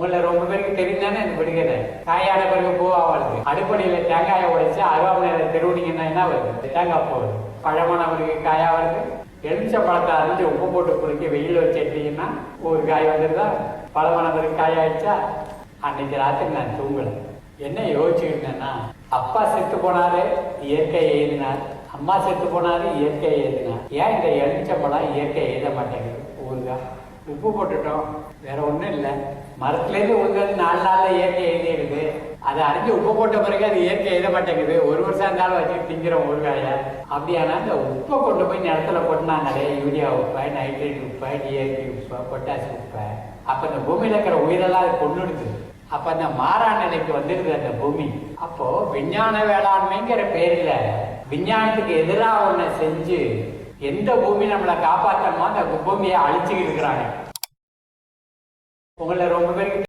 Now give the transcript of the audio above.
உங்களை ரொம்ப பேருக்கு தெரிந்தானே எனக்கு பிடிக்கல. காயான பிறகு பூவா வருது. அடுப்படியில தேங்காயை உடைச்சு அருவாமனையில தெருவுனீங்கன்னா என்ன வருது? தேங்காய் பூ வருது. பழமானவருக்கு காயா வருது. எலுமிச்ச பழத்தை அரைஞ்சு உப்பு போட்டு குளிக்க வெயில வச்சு எடுத்தீங்கன்னா ஒரு காய் வந்துருதா? பழமானவருக்கு காயாயிடுச்சா? அன்னைக்கு ராத்திரி நான் தூங்கல. என்ன யோசிச்சுக்கிட்டேன்னா, அப்பா செத்து போனாரு, இயற்கை எழுதினார். அம்மா செத்து போனாரு, இயற்கை எழுதினார். ஏன் இந்த எலுமிச்ச பழம் இயற்கை எழுத மாட்டேங்குது? ஊருகா உப்பு போட்டுட்டோம், வேற ஒண்ணும் இல்லை. மரத்துலேருந்து உழுந்தது 4 நாள்ல இயற்கை எழுதிடுது. அதை அரைஞ்சு உப்பு போட்ட பிறகு அது இயற்கை எழுத மாட்டேங்குது. 1 வருஷம் இருந்தாலும் வச்சு திங்கிறோம் ஊறுகாய. அப்படியானா இந்த உப்பை கொண்டு போய் நிலத்துல போட்டுனாங்களே, யூரியா உப்பை, நைட்ரேட் உப்பை, டிஏபி உப்பை, பொட்டாசி உப்பை, அப்ப இந்த பூமியில இருக்கிற உயிரெல்லாம் அது கொண்டுடுது. அப்ப அந்த மாறா நிலைக்கு வந்துடுது அந்த பூமி. அப்போ விஞ்ஞான வேளாண்மைங்கிற பேர்ல விஞ்ஞானத்துக்கு எதிராக ஒண்ணு செஞ்சு எந்த பூமி நம்மளை காப்பாற்றணுமோ அந்த பூமியை அழிச்சுக்கிட்டு இருக்கிறாங்க. உங்களை ரொம்ப பேருக்கு